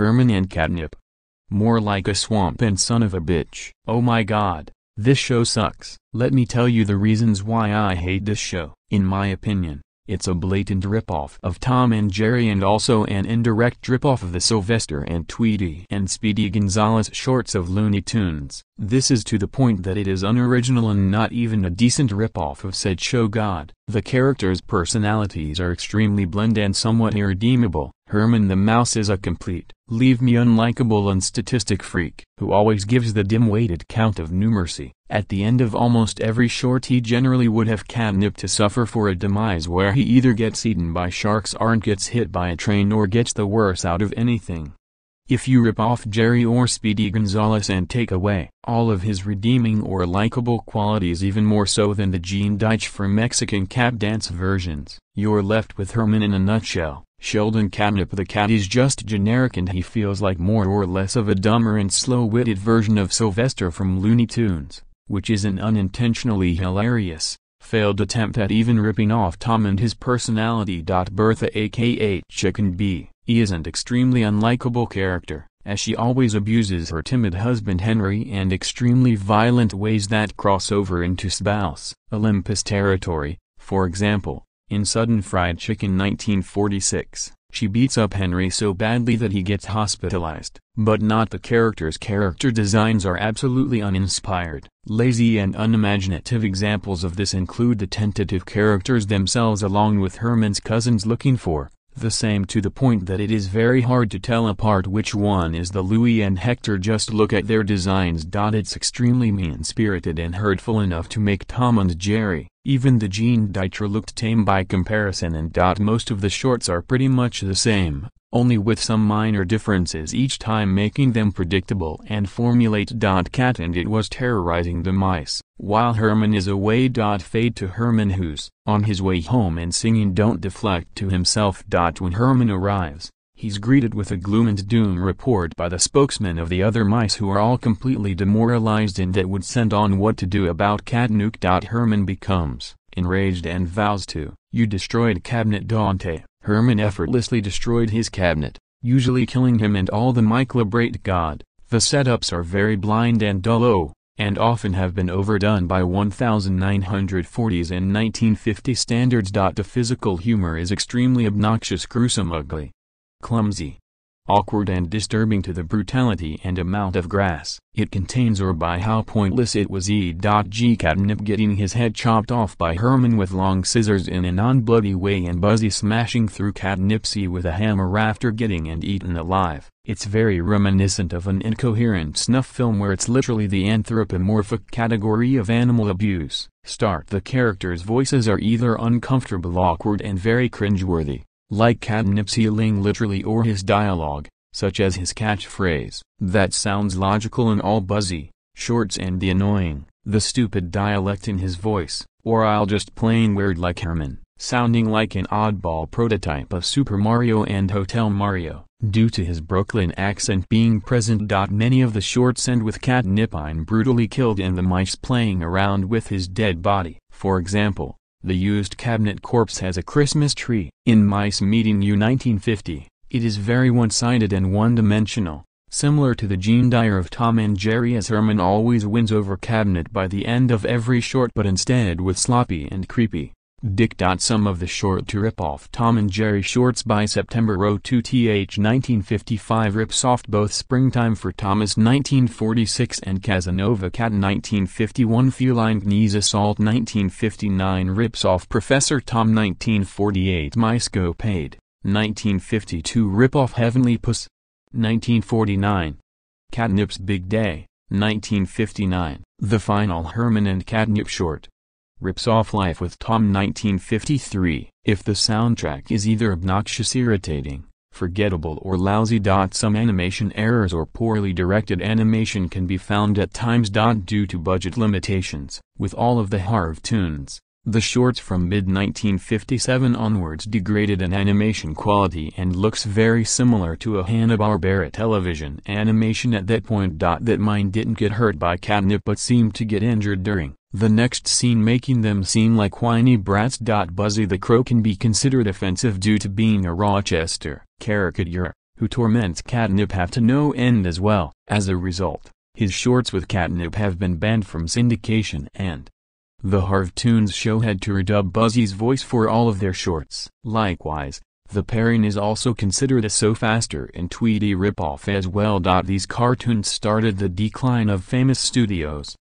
Herman and Katnip. More like a swamp and son of a bitch. Oh my god, this show sucks. Let me tell you the reasons why I hate this show. In my opinion, it's a blatant ripoff of Tom and Jerry and also an indirect ripoff of the Sylvester and Tweety and Speedy Gonzales shorts of Looney Tunes. This is to the point that it is unoriginal and not even a decent ripoff of said show. God. The characters' personalities are extremely bland and somewhat irredeemable. Herman the Mouse is a complete, leave-me unlikable and statistic freak, who always gives the dim-weighted count of numeracy. At the end of almost every short he generally would have Katnip to suffer for a demise where he either gets eaten by sharks or gets hit by a train or gets the worst out of anything. If you rip off Jerry or Speedy Gonzales and take away all of his redeeming or likable qualities, even more so than the Gene Deitch for Mexican Cap Dance versions, you're left with Herman in a nutshell. Sheldon Katnip the cat is just generic and he feels like more or less of a dumber and slow-witted version of Sylvester from Looney Tunes, which is an unintentionally hilarious, failed attempt at even ripping off Tom and his personality. Bertha aka Chicken Bee is an extremely unlikable character, as she always abuses her timid husband Henry and extremely violent ways that cross over into spouse Olympus territory. For example, in Sudden Fried Chicken 1946, she beats up Henry so badly that he gets hospitalized. But not the characters. Character designs are absolutely uninspired, lazy and unimaginative. Examples of this include the tentative characters themselves along with Herman's cousins looking for the same, to the point that it is very hard to tell apart which one is the Louie and Hector. Just look at their designs. It's extremely mean-spirited and hurtful enough to make Tom and Jerry. Even the Gene Deitch looked tame by comparison, and most of the shorts are pretty much the same, only with some minor differences each time, making them predictable and formulate. Cat and it was terrorizing the mice, while Herman is away. Fade to Herman who's on his way home and singing Don't Deflect to himself. When Herman arrives, he's greeted with a gloom and doom report by the spokesmen of the other mice, who are all completely demoralized and that would send on what to do about Katnip. Herman becomes enraged and vows to, "You destroyed cabinet Dante." Herman effortlessly destroyed his cabinet, usually killing him and all the mice. God, the setups are very blind and dull, and often have been overdone by 1940s and 1950 standards. The physical humor is extremely obnoxious, gruesome, ugly, clumsy, awkward and disturbing to the brutality and amount of grass it contains, or by how pointless it was. Katnip getting his head chopped off by Herman with long scissors in a non-bloody way, and Buzzy smashing through Katnipsy with a hammer after getting and eaten alive. It's very reminiscent of an incoherent snuff film where it's literally the anthropomorphic category of animal abuse. The characters' voices are either uncomfortable, awkward and very cringeworthy, like Katnip's yelling literally, or his dialogue, such as his catchphrase, "That sounds logical," and all Buzzy shorts, and the annoying, the stupid dialect in his voice, or "I'll just plain weird," like Herman, sounding like an oddball prototype of Super Mario and Hotel Mario, due to his Brooklyn accent being present. Many of the shorts end with Katnip brutally killed and the mice playing around with his dead body. For example, the used cabinet corpse has a Christmas tree. In Mice Meeting You 1950, it is very one-sided and one-dimensional, similar to the Gene Dyer of Tom and Jerry, as Herman always wins over Cabinet by the end of every short, but instead with sloppy and creepy dick. Some of the short to rip off Tom and Jerry shorts by September 2th 1955 rips off both Springtime for Thomas 1946 and Casanova Cat 1951. Feline Knees Assault 1959 rips off Professor Tom 1948. Mice Go Paid 1952 rip off Heavenly Puss 1949. Katnip's Big Day 1959. The final Herman and Katnip short rips off Life with Tom 1953. If the soundtrack is either obnoxious, irritating, forgettable or lousy. Some animation errors or poorly directed animation can be found at times. Due to budget limitations, with all of the Harv tunes, the shorts from mid-1957 onwards degraded in animation quality and looks very similar to a Hanna-Barbera television animation at that point. That mine didn't get hurt by Katnip but seemed to get injured during the next scene, making them seem like whiny brats. Buzzy the Crow can be considered offensive due to being a Rochester caricature, who torments Katnip have to no end as well. As a result, his shorts with Katnip have been banned from syndication, and the Harvtoons show had to redub Buzzy's voice for all of their shorts. Likewise, the pairing is also considered a So Faster and Tweety ripoff as well. These cartoons started the decline of Famous Studios,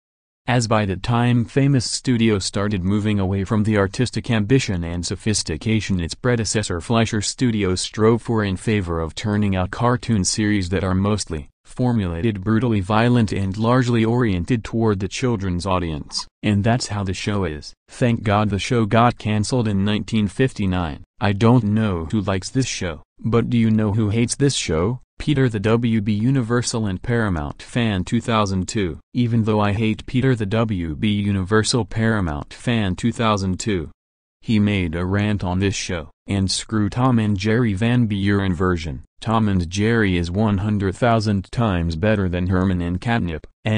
as by the time Famous Studios started moving away from the artistic ambition and sophistication its predecessor Fleischer Studios strove for in favor of turning out cartoon series that are mostly formulated brutally violent and largely oriented toward the children's audience. And that's how the show is. Thank God the show got cancelled in 1959. I don't know who likes this show, but do you know who hates this show? Peter the WB Universal and Paramount Fan 2002. Even though I hate Peter the WB Universal Paramount Fan 2002, he made a rant on this show. And screw Tom and Jerry Van Buren version. Tom and Jerry is 100,000 times better than Herman and Katnip, and